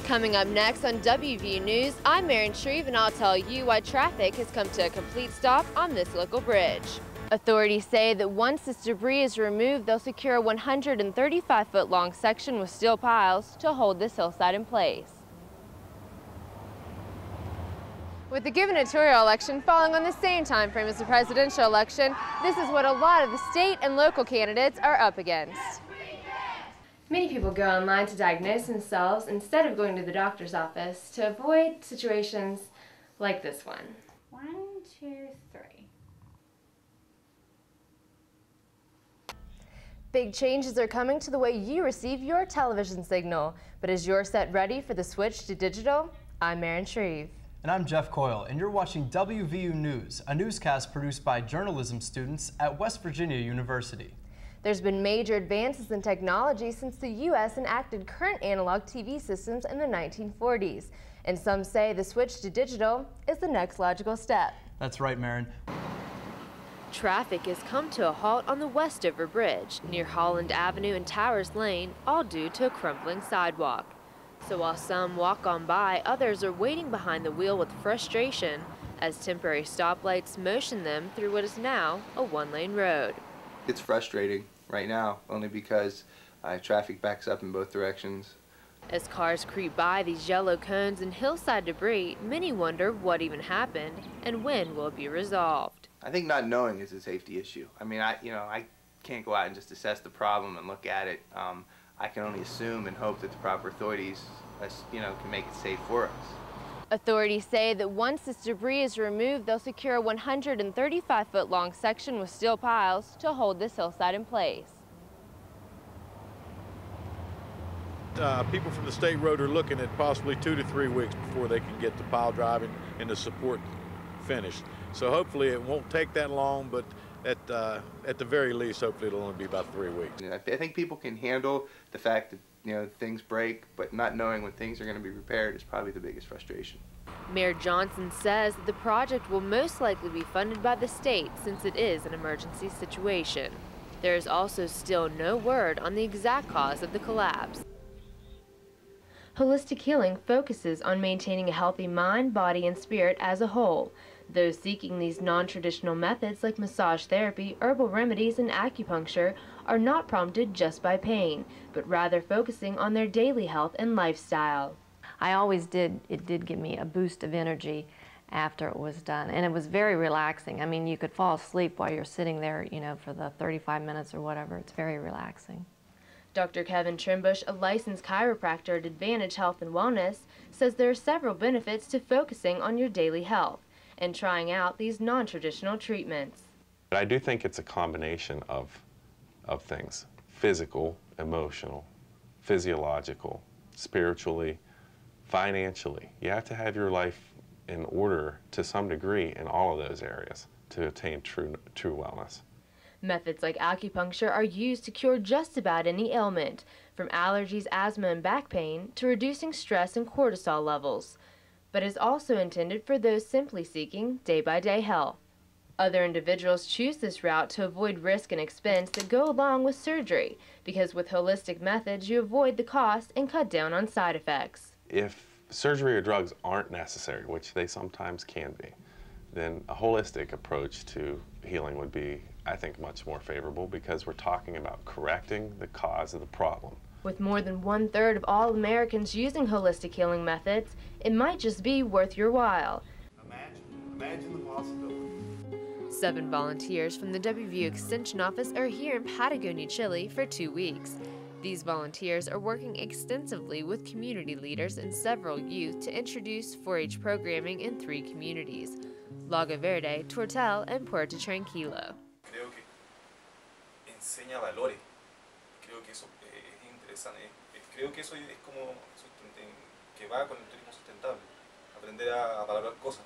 Coming up next on WVU News, I'm Maryn Shreve, and I'll tell you why traffic has come to a complete stop on this local bridge. Authorities say that once this debris is removed, they'll secure a 135-foot-long section with steel piles to hold this hillside in place. With the gubernatorial election falling on the same time frame as the presidential election, this is what a lot of the state and local candidates are up against. Many people go online to diagnose themselves instead of going to the doctor's office to avoid situations like this one. 1, 2, 3. Big changes are coming to the way you receive your television signal. But is your set ready for the switch to digital? I'm Maryn Shreve. And I'm Jeff Coyle, and you're watching WVU News, a newscast produced by journalism students at West Virginia University. There's been major advances in technology since the U.S. enacted current analog TV systems in the 1940s. And some say the switch to digital is the next logical step. That's right, Maryn. Traffic has come to a halt on the Westover Bridge near Holland Avenue and Towers Lane, all due to a crumbling sidewalk. So while some walk on by, others are waiting behind the wheel with frustration as temporary stoplights motion them through what is now a one-lane road. It's frustrating right now, only because traffic backs up in both directions. As cars creep by these yellow cones and hillside debris, many wonder what even happened and when will it be resolved. I think not knowing is a safety issue. I mean, I can't go out and just assess the problem and look at it. I can only assume and hope that the proper authorities, can make it safe for us. Authorities say that once this debris is removed, they'll secure a 135-foot-long section with steel piles to hold this hillside in place. People from the state road are looking at possibly 2 to 3 weeks before they can get the pile driving and the support finished. So hopefully it won't take that long, but at the very least, hopefully it'll only be about 3 weeks. I think people can handle the fact that things break, but not knowing when things are going to be repaired is probably the biggest frustration. Mayor Johnson says that the project will most likely be funded by the state since it is an emergency situation. There is also still no word on the exact cause of the collapse. Holistic healing focuses on maintaining a healthy mind, body, and spirit as a whole. Those seeking these non-traditional methods like massage therapy, herbal remedies, and acupuncture are not prompted just by pain, but rather focusing on their daily health and lifestyle. It did give me a boost of energy after it was done, and it was very relaxing. I mean, you could fall asleep while you're sitting there, for the 35 minutes or whatever. It's very relaxing. Dr. Kevin Trimbush, a licensed chiropractor at Advantage Health and Wellness, says there are several benefits to focusing on your daily health and trying out these non-traditional treatments. But I do think it's a combination of things: physical, emotional, physiological, spiritually, financially. You have to have your life in order to some degree in all of those areas to attain true wellness. Methods like acupuncture are used to cure just about any ailment, from allergies, asthma, and back pain to reducing stress and cortisol levels, but is also intended for those simply seeking day-by-day health. Other individuals choose this route to avoid risk and expense that go along with surgery, because with holistic methods you avoid the cost and cut down on side effects. If surgery or drugs aren't necessary, which they sometimes can be, then a holistic approach to healing would be, I think, much more favorable, because we're talking about correcting the cause of the problem. With more than 1/3 of all Americans using holistic healing methods, it might just be worth your while. Imagine the possibility. 7 volunteers from the WVU Extension Office are here in Patagonia, Chile for 2 weeks. These volunteers are working extensively with community leaders and several youth to introduce 4-H programming in 3 communities: Lago Verde, Tortel, and Puerto Tranquilo. Creo que enseña valores. Creo que eso es interesante. Creo que eso es como que va con el turismo sustentable. Aprender a valorar cosas,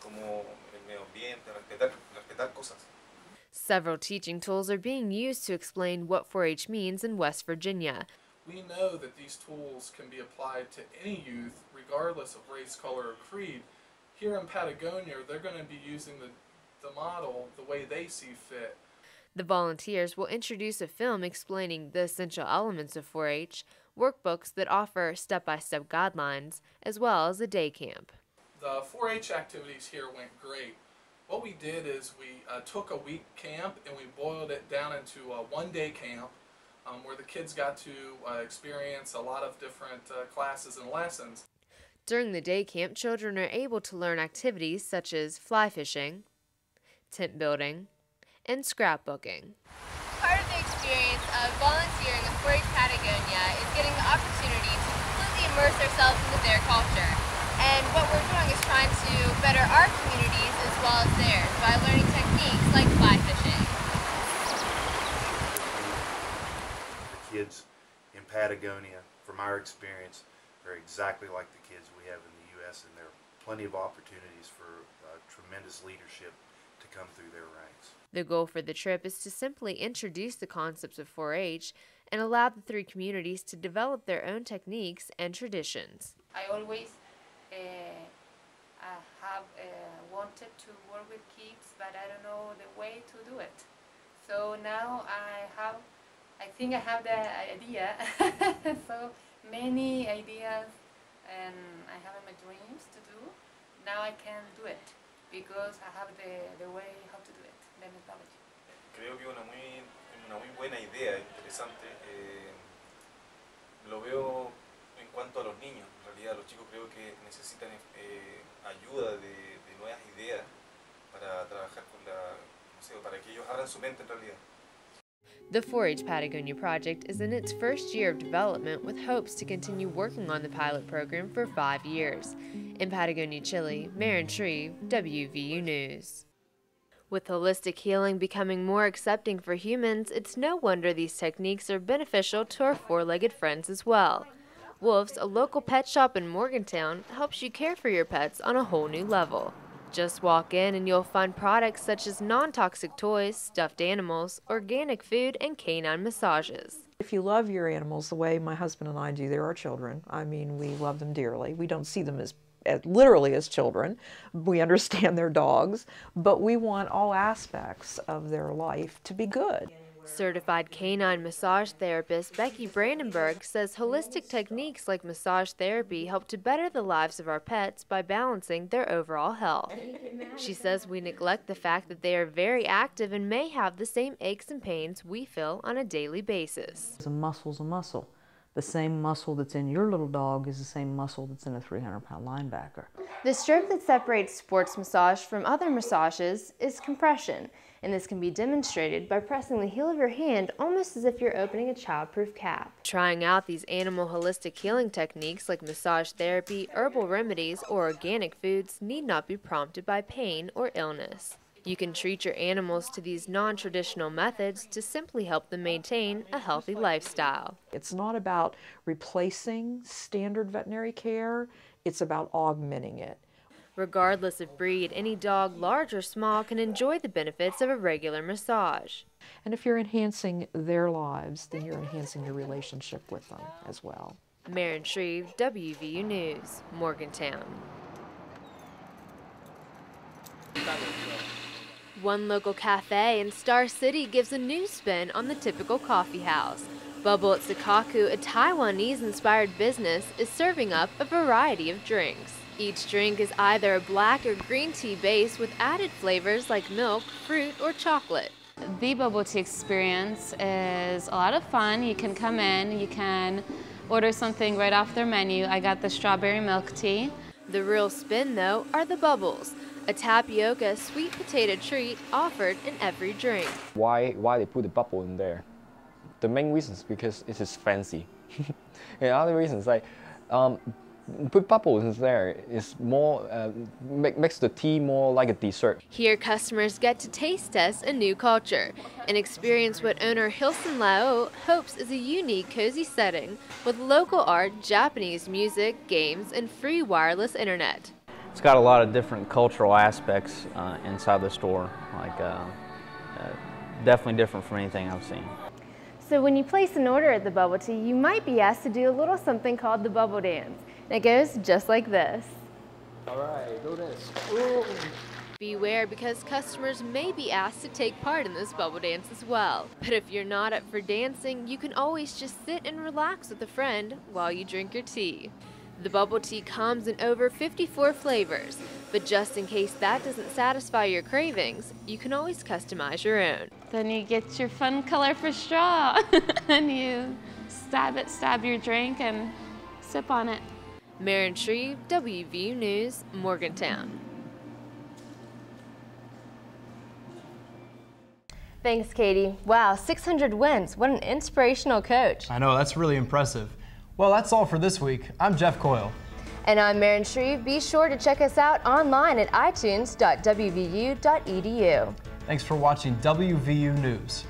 como el medio ambiente, respetar cosas. Several teaching tools are being used to explain what 4-H means in West Virginia. We know that these tools can be applied to any youth, regardless of race, color, or creed. Here in Patagonia, they're going to be using the model the way they see fit. The volunteers will introduce a film explaining the essential elements of 4-H, workbooks that offer step-by-step guidelines, as well as a day camp. The 4-H activities here went great. What we did is we took a week camp and we boiled it down into a one-day camp where the kids got to experience a lot of different classes and lessons. During the day camp, children are able to learn activities such as fly fishing, tent building, and scrapbooking. Part of the experience of volunteering with 4-H Patagonia is getting the opportunity to completely immerse ourselves into their culture. And what we're doing is trying to better our communities as well as theirs by learning techniques like fly fishing. The kids in Patagonia, from our experience, are exactly like the kids we have in the U.S., and there are plenty of opportunities for tremendous leadership to come through their ranks. The goal for the trip is to simply introduce the concepts of 4-H and allow the three communities to develop their own techniques and traditions. I always have wanted to work with kids, but I don't know the way to do it. So now I think I have the idea. So many ideas, and I have my dreams to do. Now I can do it because I have the way how to do it, the methodology. Creo que una muy buena idea, interesante. Lo veo en cuanto a los niños. En realidad los chicos creo que necesitan ayuda de nuevas ideas para trabajar con no sé, para que ellos abran su mente en realidad. The 4-H Patagonia project is in its first year of development with hopes to continue working on the pilot program for 5 years. In Patagonia, Chile, Maryn Shreve, WVU News. With holistic healing becoming more accepting for humans, it's no wonder these techniques are beneficial to our four-legged friends as well. Wolf's, a local pet shop in Morgantown, helps you care for your pets on a whole new level. Just walk in and you'll find products such as non-toxic toys, stuffed animals, organic food, and canine massages. If you love your animals the way my husband and I do, they're our children. I mean, we love them dearly. We don't see them as literally as children. We understand they're dogs, but we want all aspects of their life to be good. Certified canine massage therapist Becky Brandenburg says holistic techniques like massage therapy help to better the lives of our pets by balancing their overall health. She says we neglect the fact that they are very active and may have the same aches and pains we feel on a daily basis. A muscle's a muscle. The same muscle that's in your little dog is the same muscle that's in a 300-pound linebacker. The strip that separates sports massage from other massages is compression, and this can be demonstrated by pressing the heel of your hand almost as if you're opening a childproof cap. Trying out these animal holistic healing techniques like massage therapy, herbal remedies, or organic foods need not be prompted by pain or illness. You can treat your animals to these non-traditional methods to simply help them maintain a healthy lifestyle. It's not about replacing standard veterinary care, it's about augmenting it. Regardless of breed, any dog, large or small, can enjoy the benefits of a regular massage. And if you're enhancing their lives, then you're enhancing your relationship with them as well. Maryn Shreve, WVU News, Morgantown. One local cafe in Star City gives a new spin on the typical coffee house. Bubble at Sakaku, a Taiwanese-inspired business, is serving up a variety of drinks. Each drink is either a black or green tea base with added flavors like milk, fruit, or chocolate. The bubble tea experience is a lot of fun. You can come in, you can order something right off their menu. I got the strawberry milk tea. The real spin, though, are the bubbles, a tapioca sweet potato treat offered in every drink. Why they put the bubble in there? The main reason is because it is fancy. And other reasons like put bubbles in there is more makes the tea more like a dessert. Here, customers get to taste test a new culture and experience what owner Hilson Lao hopes is a unique, cozy setting with local art, Japanese music, games, and free wireless internet. It's got a lot of different cultural aspects inside the store, like definitely different from anything I've seen. So when you place an order at the bubble tea, you might be asked to do a little something called the bubble dance. And it goes just like this. All right, do this. Ooh. Beware, because customers may be asked to take part in this bubble dance as well. But if you're not up for dancing, you can always just sit and relax with a friend while you drink your tea. The bubble tea comes in over 54 flavors, but just in case that doesn't satisfy your cravings, you can always customize your own. Then you get your fun colorful straw and you stab your drink and sip on it. Maryn Shreve, WVU News, Morgantown. Thanks, Katie. Wow, 600 wins. What an inspirational coach. I know, that's really impressive. Well, that's all for this week. I'm Jeff Coyle. And I'm Maryn Shreve. Be sure to check us out online at itunes.wvu.edu. Thanks for watching WVU News.